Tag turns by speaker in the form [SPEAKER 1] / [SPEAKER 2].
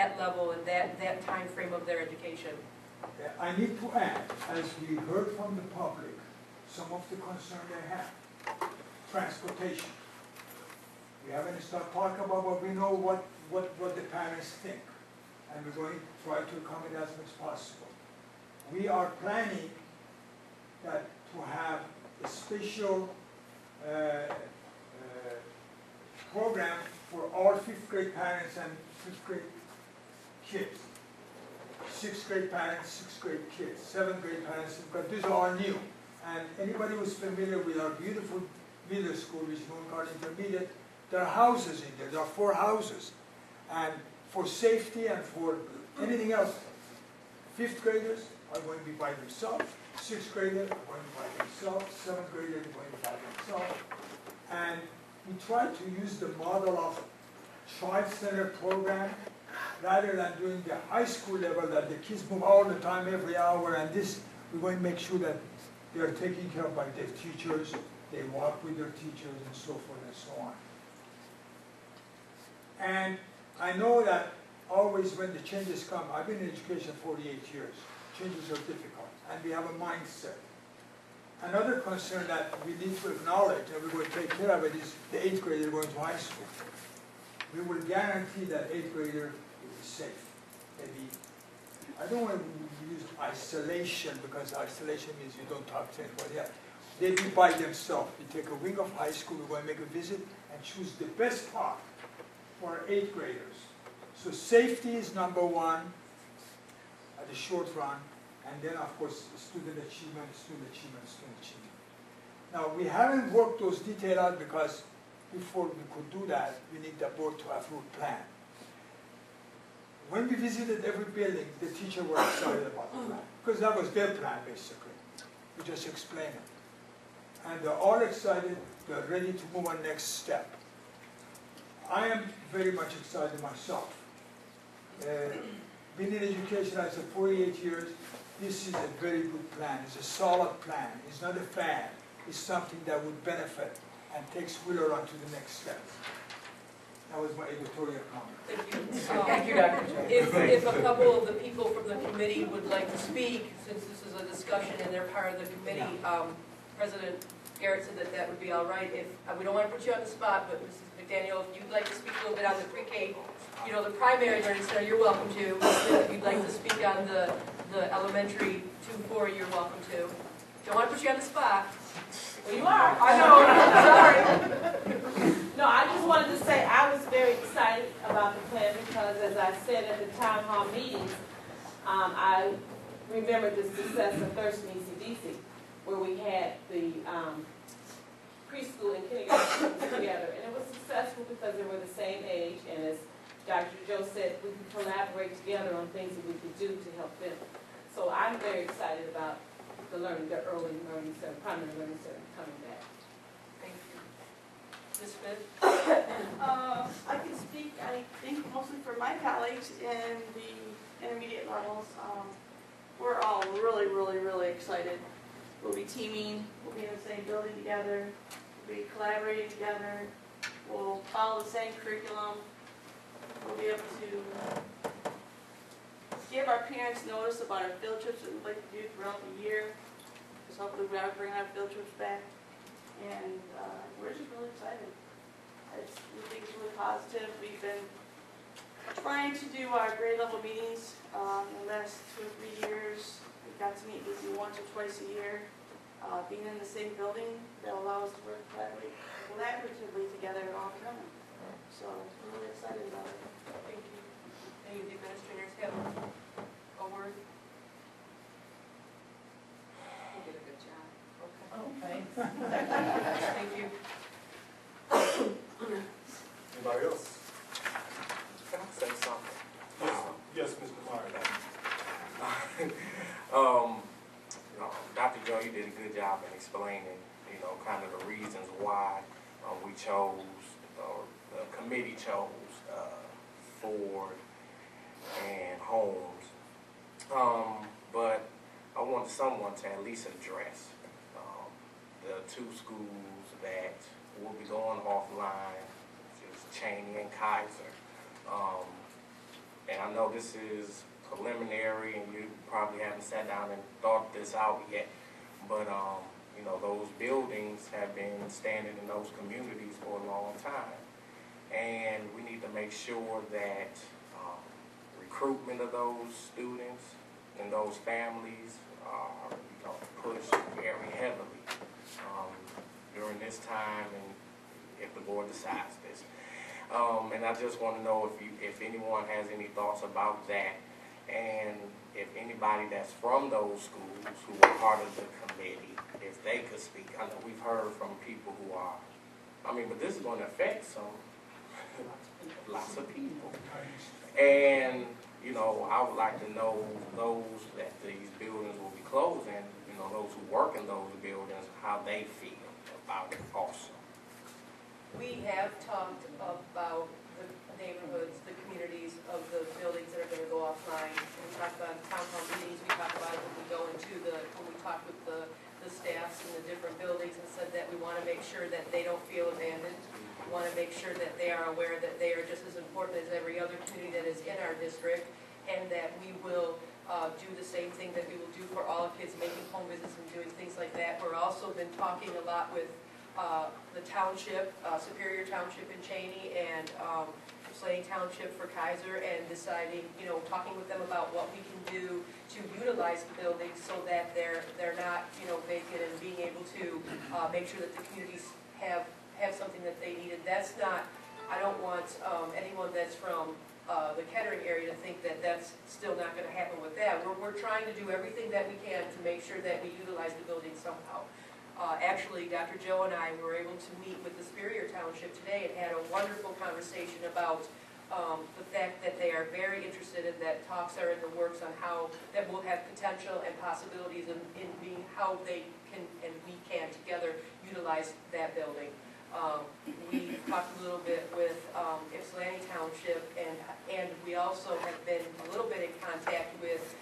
[SPEAKER 1] that level and that time frame of their education.
[SPEAKER 2] I need to add, as we heard from the public, some of the concern they have. Transportation. We haven't started talking about, but we know what the parents think. And we're going to try to accommodate as much as possible. We are planning that to have a special program for all 5th grade parents and 5th grade kids. 6th grade parents, 6th grade kids, 7th grade parents, but these are all new. And anybody who's familiar with our beautiful middle school, which is Moncard Intermediate, there are houses in there. There are 4 houses. And for safety and for anything else, 5th graders are going to be by themselves, 6th graders are going to be by themselves, 7th graders are going to be by themselves. And we try to use the model of child-centered program rather than doing the high school level that the kids move all the time, every hour, and this, we're going to make sure that they are taken care of by their teachers, they walk with their teachers, and so forth and so on. And I know that always when the changes come, I've been in education 48 years, changes are difficult, and we have a mindset. Another concern that we need to acknowledge, and we're going to take care of it, is the 8th grader going to high school. We will guarantee that 8th grader will be safe. Maybe, I don't want to use isolation, because isolation means you don't talk to anybody else. They be by themselves. We take a wing of high school, we're going to make a visit and choose the best part for our 8th graders. So safety is #1 at the short run, and then of course student achievement, student achievement, student achievement. Now we haven't worked those details out because before we could do that, we need the board to approve a plan. When we visited every building, the teacher were excited about the plan, because that was their plan basically. We just explained it. And they're all excited, they're ready to move on next step. I am very much excited myself. Been in education, I said 48 years, this is a very good plan, it's a solid plan, it's not a fad, it's something that would benefit and takes Wheeler on to the next step. That was my editorial comment.
[SPEAKER 1] Thank you. Thank you, Dr. If a couple of the people from the committee would like to speak, since this is a discussion and they're part of the committee, President Garrett said that that would be all right. If we don't want to put you on the spot, but Mrs. McDaniel, if you'd like to speak a little bit on the pre-K, the primary learning center, you're welcome to. If you'd like to speak on the elementary 2-4, you're welcome to. Don't want to put you on the spot.
[SPEAKER 3] Well, you are.
[SPEAKER 1] I know. Sorry.
[SPEAKER 3] No, I just wanted to say I was very excited about the plan because, as I said at the town hall meetings, I remember the success of Thurston ECDC, where we had the preschool and kindergarten together, and it was successful because they were the same age, and as Dr. Joe said, we could collaborate together on things that we could do to help them. So I'm very excited about the early learning center, primary learning center coming back.
[SPEAKER 1] Thank you. Ms. Smith?
[SPEAKER 4] I can speak, I think, mostly for my colleagues in the intermediate levels. We're all really, really, really excited. We'll be teaming, we'll be in the same building together, we'll be collaborating together, we'll follow the same curriculum, we'll be able to give our parents notice about our field trips that we'd like to do throughout the year, because hopefully we are bringing our field trips back, and we're just really excited. We think it's really positive. We've been trying to do our grade level meetings in the last 2 or 3 years. We've got to meet with you once or twice a year. Being in the same building, they'll allow us to work collaboratively together long term. So we're really excited about it.
[SPEAKER 1] Thank you. Any of the administrators have a word?
[SPEAKER 5] You did a good job.
[SPEAKER 1] Okay. Oh, thanks. Thank you.
[SPEAKER 6] Anybody else? Can I say something? Yes, Mr. Martin. Dr. Joe, you did a good job in explaining, kind of the reasons why we chose, or the committee chose Ford and Holmes. But I want someone to at least address the 2 schools that will be going offline, which is Cheney and Kaiser. And I know this is preliminary and you probably haven't sat down and thought this out yet, but you know, those buildings have been standing in those communities for a long time. And we need to make sure that recruitment of those students and those families are, you know, pushed very heavily during this time, and if the board decides this. And I just want to know if anyone has any thoughts about that, and if anybody that's from those schools who are part of the committee, if they could speak. I know we've heard from people who are, I mean, but this is going to affect lots of people. And, you know, I would like to know those that these buildings will be closing, you know, those who work in those buildings, how they feel about it also.
[SPEAKER 1] We have talked about the neighborhoods, the communities of the buildings that are going to go offline. We talk about town hall meetings, we talk about it when we go into when we talk with the staffs in the different buildings, and said that we want to make sure that they don't feel abandoned. We want to make sure that they are aware that they are just as important as every other community that is in our district, and that we will do the same thing that we will do for all kids, making home visits and doing things like that. We're also been talking a lot with the township, Superior Township in Cheney, and Slaney Township for Kaiser, and deciding, you know, talking with them about what we can do to utilize the buildings so that they're not, you know, vacant, and being able to make sure that the communities have something that they need. And that's not, I don't want anyone that's from the Kettering area to think that that's still not going to happen with that. We're trying to do everything that we can to make sure that we utilize the building somehow. Actually, Dr. Joe and I were able to meet with the Superior Township today and had a wonderful conversation about the fact that they are very interested, and that talks are in the works on how that will have potential and possibilities in being how they can and we can together utilize that building. We talked a little bit with Ypsilanti Township, and we also have been a little bit in contact with